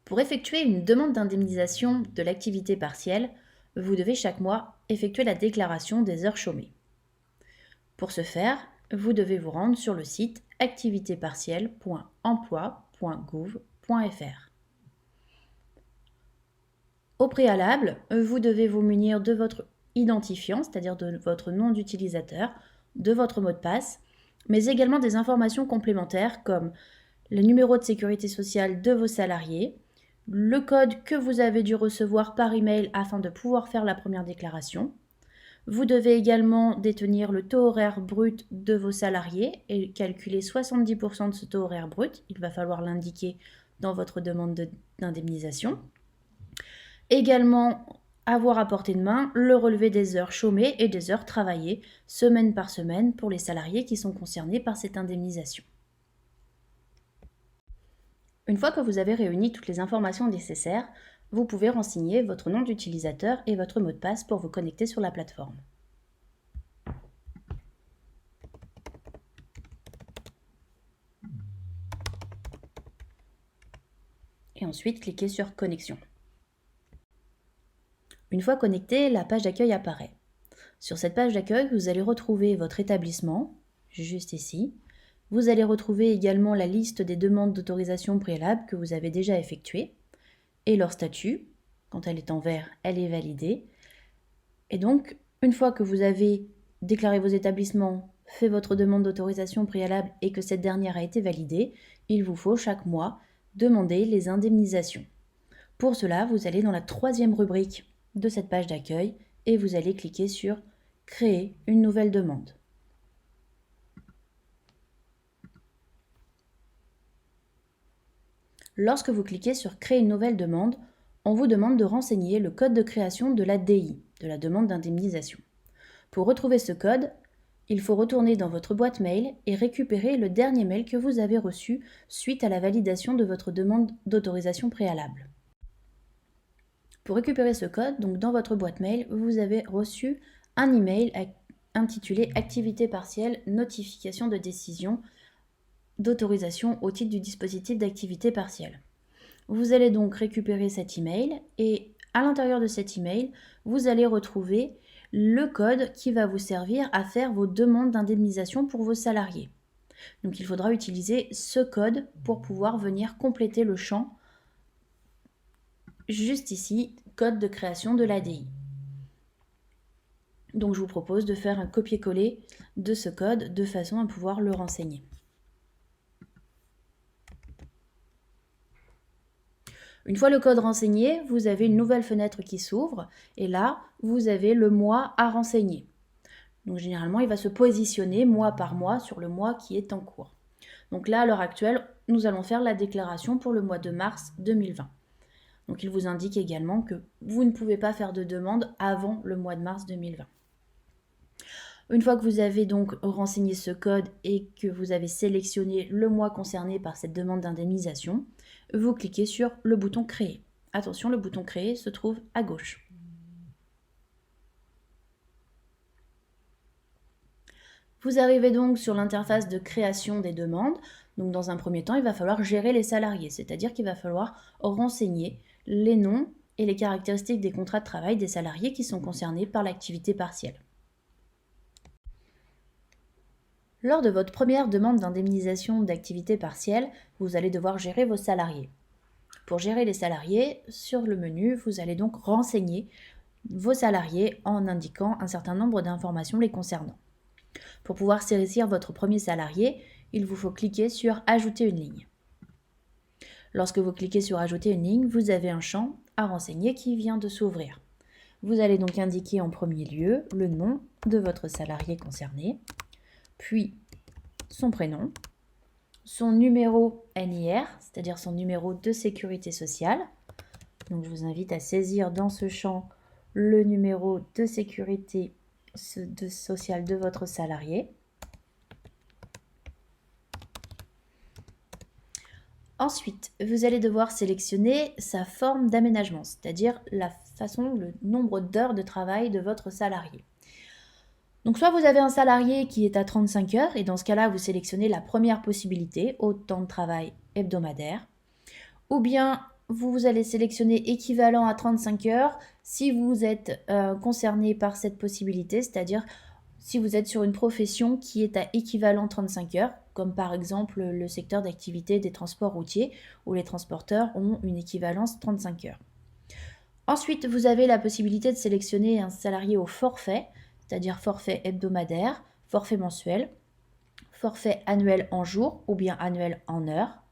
Pour effectuer une demande d'indemnisation de l'activité partielle, vous devez chaque mois effectuer la déclaration des heures chômées. Pour ce faire, vous devez vous rendre sur le site activitépartielle.emploi.gouv.fr. Au préalable, vous devez vous munir de votre identifiant, c'est-à-dire de votre nom d'utilisateur, de votre mot de passe, mais également des informations complémentaires comme le numéro de sécurité sociale de vos salariés, le code que vous avez dû recevoir par email afin de pouvoir faire la première déclaration. Vous devez également détenir le taux horaire brut de vos salariés et calculer 70% de ce taux horaire brut. Il va falloir l'indiquer dans votre demande d'indemnisation. Également, avoir à portée de main le relevé des heures chômées et des heures travaillées, semaine par semaine, pour les salariés qui sont concernés par cette indemnisation. Une fois que vous avez réuni toutes les informations nécessaires, vous pouvez renseigner votre nom d'utilisateur et votre mot de passe pour vous connecter sur la plateforme. Et ensuite, cliquez sur Connexion. Une fois connecté, la page d'accueil apparaît. Sur cette page d'accueil, vous allez retrouver votre établissement, juste ici. Vous allez retrouver également la liste des demandes d'autorisation préalable que vous avez déjà effectuées et leur statut. Quand elle est en vert, elle est validée. Et donc, une fois que vous avez déclaré vos établissements, fait votre demande d'autorisation préalable et que cette dernière a été validée, il vous faut chaque mois demander les indemnisations. Pour cela, vous allez dans la 3e rubrique de cette page d'accueil et vous allez cliquer sur « Créer une nouvelle demande ». Lorsque vous cliquez sur « Créer une nouvelle demande », on vous demande de renseigner le code de création de la DI, de la demande d'indemnisation. Pour retrouver ce code, il faut retourner dans votre boîte mail et récupérer le dernier mail que vous avez reçu suite à la validation de votre demande d'autorisation préalable. Pour récupérer ce code, donc dans votre boîte mail, vous avez reçu un email intitulé « Activité partielle, notification de décision d'autorisation au titre du dispositif d'activité partielle ». Vous allez donc récupérer cet email et à l'intérieur de cet email, vous allez retrouver le code qui va vous servir à faire vos demandes d'indemnisation pour vos salariés. Donc il faudra utiliser ce code pour pouvoir venir compléter le champ juste ici, code de création de l'ADI. Donc je vous propose de faire un copier-coller de ce code de façon à pouvoir le renseigner. Une fois le code renseigné, vous avez une nouvelle fenêtre qui s'ouvre et là, vous avez le mois à renseigner. Donc généralement, il va se positionner mois par mois sur le mois qui est en cours. Donc là, à l'heure actuelle, nous allons faire la déclaration pour le mois de mars 2020. Donc il vous indique également que vous ne pouvez pas faire de demande avant le mois de mars 2020. Une fois que vous avez donc renseigné ce code et que vous avez sélectionné le mois concerné par cette demande d'indemnisation, vous cliquez sur le bouton Créer. Attention, le bouton Créer se trouve à gauche. Vous arrivez donc sur l'interface de création des demandes. Donc dans un premier temps, il va falloir gérer les salariés, c'est-à-dire qu'il va falloir renseigner les noms et les caractéristiques des contrats de travail des salariés qui sont concernés par l'activité partielle. Lors de votre première demande d'indemnisation d'activité partielle, vous allez devoir gérer vos salariés. Pour gérer les salariés, sur le menu, vous allez donc renseigner vos salariés en indiquant un certain nombre d'informations les concernant. Pour pouvoir saisir votre premier salarié, il vous faut cliquer sur « Ajouter une ligne ». Lorsque vous cliquez sur « Ajouter une ligne », vous avez un champ à renseigner qui vient de s'ouvrir. Vous allez donc indiquer en premier lieu le nom de votre salarié concerné, puis son prénom, son numéro NIR, c'est-à-dire son numéro de sécurité sociale. Donc je vous invite à saisir dans ce champ le numéro de sécurité sociale de votre salarié. Ensuite, vous allez devoir sélectionner sa forme d'aménagement, c'est-à-dire le nombre d'heures de travail de votre salarié. Donc soit vous avez un salarié qui est à 35 heures, et dans ce cas-là, vous sélectionnez la première possibilité, au temps de travail hebdomadaire, ou bien vous allez sélectionner équivalent à 35 heures si vous êtes concerné par cette possibilité, c'est-à-dire si vous êtes sur une profession qui est à équivalent 35 heures, comme par exemple le secteur d'activité des transports routiers, où les transporteurs ont une équivalence 35 heures. Ensuite, vous avez la possibilité de sélectionner un salarié au forfait, c'est-à-dire forfait hebdomadaire, forfait mensuel, forfait annuel en jours ou bien annuel en heures.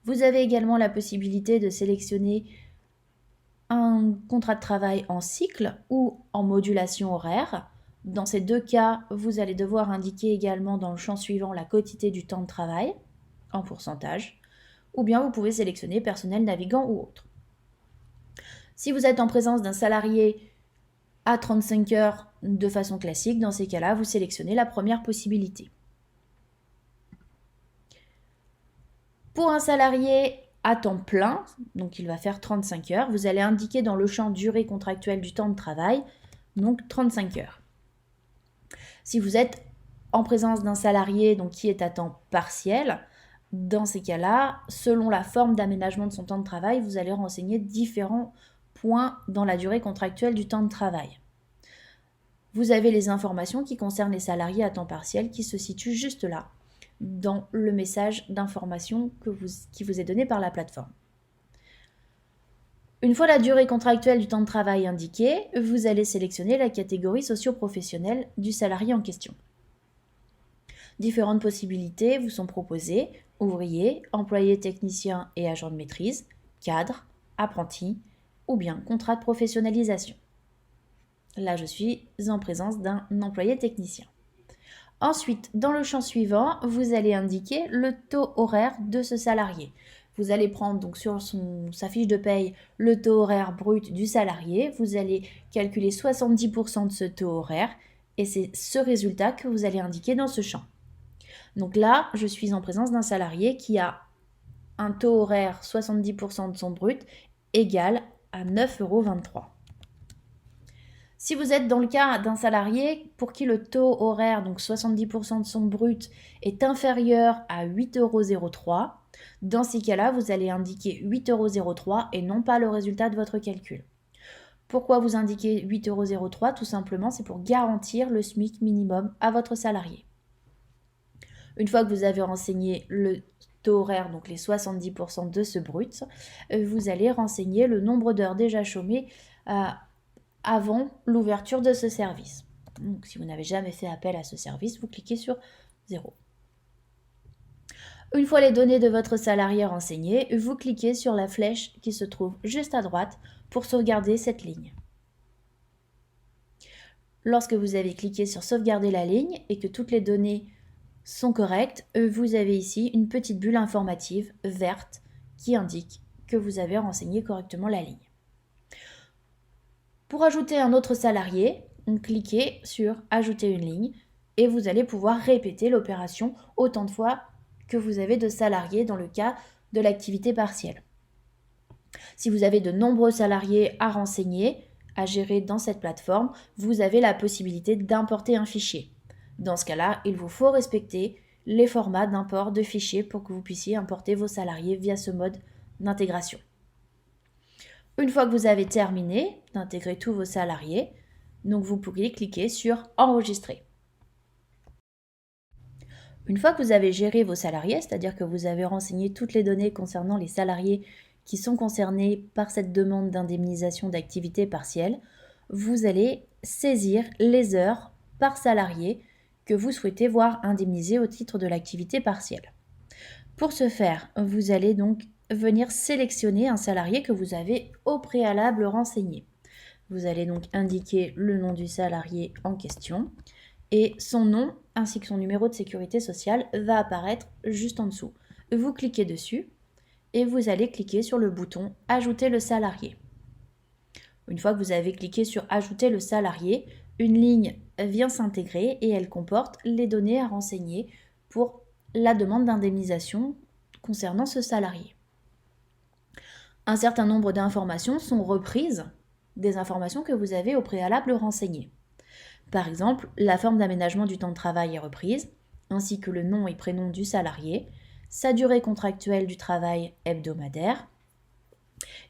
Vous avez également la possibilité de sélectionner un contrat de travail en cycle ou en modulation horaire. Dans ces deux cas, vous allez devoir indiquer également dans le champ suivant la quotité du temps de travail en pourcentage, ou bien vous pouvez sélectionner personnel navigant ou autre. Si vous êtes en présence d'un salarié à 35 heures de façon classique, dans ces cas-là, vous sélectionnez la première possibilité. Pour un salarié à temps plein, donc il va faire 35 heures, vous allez indiquer dans le champ durée contractuelle du temps de travail, donc 35 heures. Si vous êtes en présence d'un salarié donc, qui est à temps partiel, dans ces cas-là, selon la forme d'aménagement de son temps de travail, vous allez renseigner différents points dans la durée contractuelle du temps de travail. Vous avez les informations qui concernent les salariés à temps partiel qui se situent juste là, dans le message d'information qui vous est donné par la plateforme. Une fois la durée contractuelle du temps de travail indiquée, vous allez sélectionner la catégorie socio-professionnelle du salarié en question. Différentes possibilités vous sont proposées: ouvrier, employé technicien et agent de maîtrise, cadre, apprenti ou bien contrat de professionnalisation. Là, je suis en présence d'un employé technicien. Ensuite, dans le champ suivant, vous allez indiquer le taux horaire de ce salarié. Vous allez prendre donc sur sa fiche de paye le taux horaire brut du salarié. Vous allez calculer 70% de ce taux horaire et c'est ce résultat que vous allez indiquer dans ce champ. Donc là, je suis en présence d'un salarié qui a un taux horaire 70% de son brut égal à 9,23 €. Si vous êtes dans le cas d'un salarié pour qui le taux horaire, donc 70% de son brut, est inférieur à 8,03 €, dans ces cas-là, vous allez indiquer 8,03 € et non pas le résultat de votre calcul. Pourquoi vous indiquez 8,03 €? Tout simplement, c'est pour garantir le SMIC minimum à votre salarié. Une fois que vous avez renseigné le taux horaire, donc les 70% de ce brut, vous allez renseigner le nombre d'heures déjà chômées avant l'ouverture de ce service. Donc, si vous n'avez jamais fait appel à ce service, vous cliquez sur 0. Une fois les données de votre salarié renseignées, vous cliquez sur la flèche qui se trouve juste à droite pour sauvegarder cette ligne. Lorsque vous avez cliqué sur sauvegarder la ligne et que toutes les données sont correctes, vous avez ici une petite bulle informative verte qui indique que vous avez renseigné correctement la ligne. Pour ajouter un autre salarié, cliquez sur ajouter une ligne et vous allez pouvoir répéter l'opération autant de fois que vous avez de salariés dans le cas de l'activité partielle. Si vous avez de nombreux salariés à renseigner, à gérer dans cette plateforme, vous avez la possibilité d'importer un fichier. Dans ce cas-là, il vous faut respecter les formats d'import de fichiers pour que vous puissiez importer vos salariés via ce mode d'intégration. Une fois que vous avez terminé d'intégrer tous vos salariés, donc vous pourriez cliquer sur enregistrer. Une fois que vous avez géré vos salariés, c'est-à-dire que vous avez renseigné toutes les données concernant les salariés qui sont concernés par cette demande d'indemnisation d'activité partielle, vous allez saisir les heures par salarié que vous souhaitez voir indemnisées au titre de l'activité partielle. Pour ce faire, vous allez donc venir sélectionner un salarié que vous avez au préalable renseigné. Vous allez donc indiquer le nom du salarié en question et son nom ainsi que son numéro de sécurité sociale va apparaître juste en dessous. Vous cliquez dessus et vous allez cliquer sur le bouton « Ajouter le salarié ». Une fois que vous avez cliqué sur « Ajouter le salarié », une ligne vient s'intégrer et elle comporte les données à renseigner pour la demande d'indemnisation concernant ce salarié. Un certain nombre d'informations sont reprises des informations que vous avez au préalable renseignées. Par exemple, la forme d'aménagement du temps de travail est reprise, ainsi que le nom et prénom du salarié, sa durée contractuelle du travail hebdomadaire,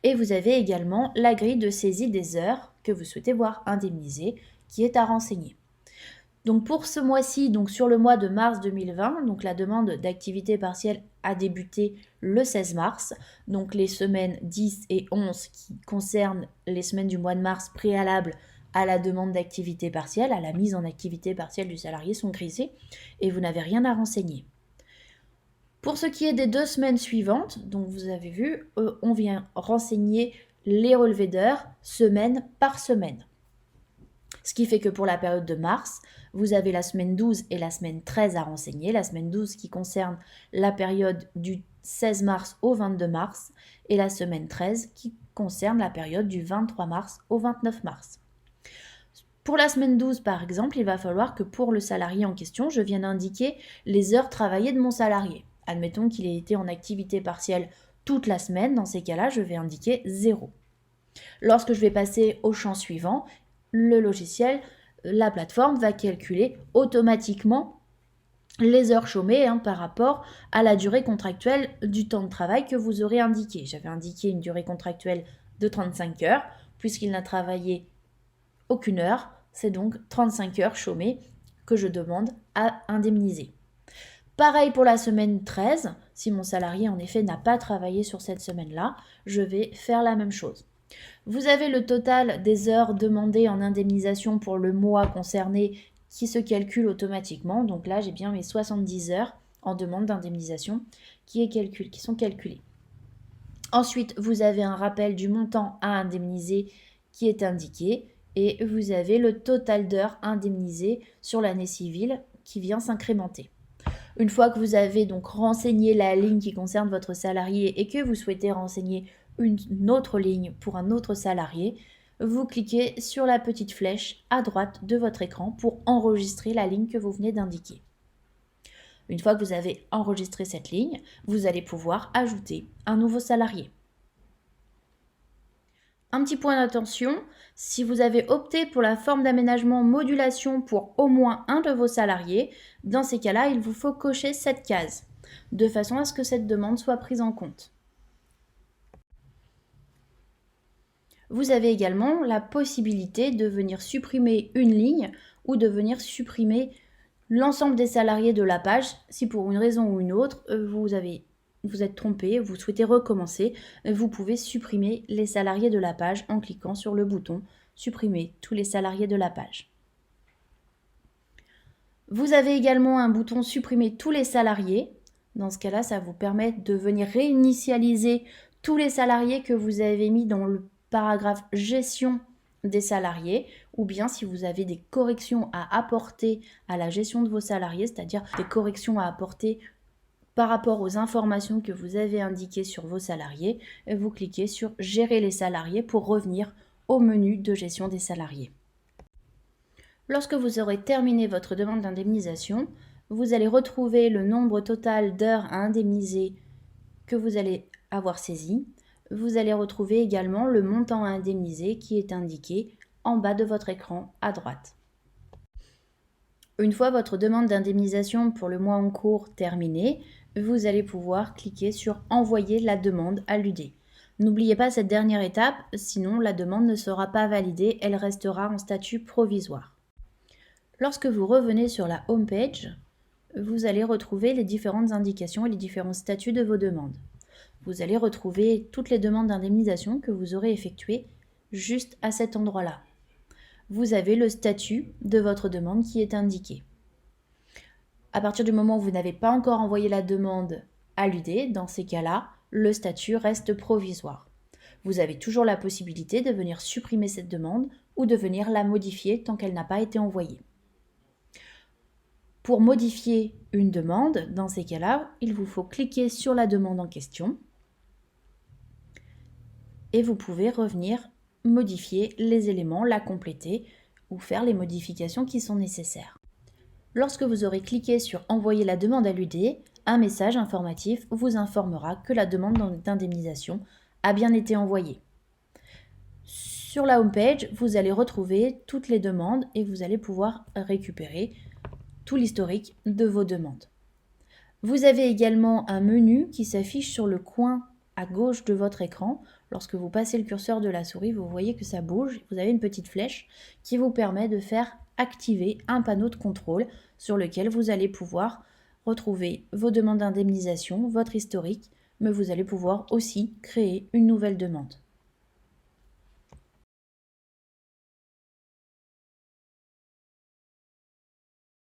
Et vous avez également la grille de saisie des heures que vous souhaitez voir indemnisées qui est à renseigner. Donc pour ce mois-ci, donc sur le mois de mars 2020, donc la demande d'activité partielle a débuté le 16 mars. Donc les semaines 10 et 11 qui concernent les semaines du mois de mars préalables à la demande d'activité partielle, à la mise en activité partielle du salarié sont grisées et vous n'avez rien à renseigner. Pour ce qui est des 2 semaines suivantes, donc vous avez vu, on vient renseigner les relevés d'heures semaine par semaine. Ce qui fait que pour la période de mars, vous avez la semaine 12 et la semaine 13 à renseigner. La semaine 12 qui concerne la période du 16 mars au 22 mars et la semaine 13 qui concerne la période du 23 mars au 29 mars. Pour la semaine 12, par exemple, il va falloir que pour le salarié en question, je vienne indiquer les heures travaillées de mon salarié. Admettons qu'il ait été en activité partielle toute la semaine. Dans ces cas-là, je vais indiquer 0. Lorsque je vais passer au champ suivant, le logiciel, la plateforme va calculer automatiquement les heures chômées par rapport à la durée contractuelle du temps de travail que vous aurez indiqué. J'avais indiqué une durée contractuelle de 35 heures, puisqu'il n'a travaillé aucune heure, c'est donc 35 heures chômées que je demande à indemniser. Pareil pour la semaine 13, si mon salarié en effet n'a pas travaillé sur cette semaine-là, je vais faire la même chose. Vous avez le total des heures demandées en indemnisation pour le mois concerné qui se calcule automatiquement. Donc là, j'ai bien mes 70 heures en demande d'indemnisation qui sont calculées. Ensuite, vous avez un rappel du montant à indemniser qui est indiqué et vous avez le total d'heures indemnisées sur l'année civile qui vient s'incrémenter. Une fois que vous avez donc renseigné la ligne qui concerne votre salarié et que vous souhaitez renseigner une autre ligne pour un autre salarié, vous cliquez sur la petite flèche à droite de votre écran pour enregistrer la ligne que vous venez d'indiquer. Une fois que vous avez enregistré cette ligne, vous allez pouvoir ajouter un nouveau salarié. Un petit point d'attention, si vous avez opté pour la forme d'aménagement modulation pour au moins un de vos salariés, dans ces cas-là, il vous faut cocher cette case, de façon à ce que cette demande soit prise en compte. Vous avez également la possibilité de venir supprimer une ligne ou de venir supprimer l'ensemble des salariés de la page si pour une raison ou une autre, vous êtes trompé, vous souhaitez recommencer, vous pouvez supprimer les salariés de la page en cliquant sur le bouton « Supprimer tous les salariés de la page ». Vous avez également un bouton « Supprimer tous les salariés ». Dans ce cas-là, ça vous permet de venir réinitialiser tous les salariés que vous avez mis dans le paragraphe « Gestion » des salariés, ou bien si vous avez des corrections à apporter à la gestion de vos salariés, c'est-à-dire des corrections à apporter par rapport aux informations que vous avez indiquées sur vos salariés, vous cliquez sur « Gérer les salariés » pour revenir au menu de gestion des salariés. Lorsque vous aurez terminé votre demande d'indemnisation, vous allez retrouver le nombre total d'heures à indemniser que vous allez avoir saisi. Vous allez retrouver également le montant à indemniser qui est indiqué en bas de votre écran à droite. Une fois votre demande d'indemnisation pour le mois en cours terminée, vous allez pouvoir cliquer sur « Envoyer la demande à l'UD ». N'oubliez pas cette dernière étape, sinon la demande ne sera pas validée, elle restera en statut provisoire. Lorsque vous revenez sur la home page, vous allez retrouver les différentes indications et les différents statuts de vos demandes. Vous allez retrouver toutes les demandes d'indemnisation que vous aurez effectuées juste à cet endroit-là. Vous avez le statut de votre demande qui est indiqué. À partir du moment où vous n'avez pas encore envoyé la demande à l'UD, dans ces cas-là, le statut reste provisoire. Vous avez toujours la possibilité de venir supprimer cette demande ou de venir la modifier tant qu'elle n'a pas été envoyée. Pour modifier une demande, dans ces cas-là, il vous faut cliquer sur la demande en question et vous pouvez revenir modifier les éléments, la compléter ou faire les modifications qui sont nécessaires. Lorsque vous aurez cliqué sur « Envoyer la demande à l'UD », un message informatif vous informera que la demande d'indemnisation a bien été envoyée. Sur la home page, vous allez retrouver toutes les demandes et vous allez pouvoir récupérer tout l'historique de vos demandes. Vous avez également un menu qui s'affiche sur le coin à gauche de votre écran, lorsque vous passez le curseur de la souris, vous voyez que ça bouge. Vous avez une petite flèche qui vous permet de faire activer un panneau de contrôle sur lequel vous allez pouvoir retrouver vos demandes d'indemnisation, votre historique, mais vous allez pouvoir aussi créer une nouvelle demande.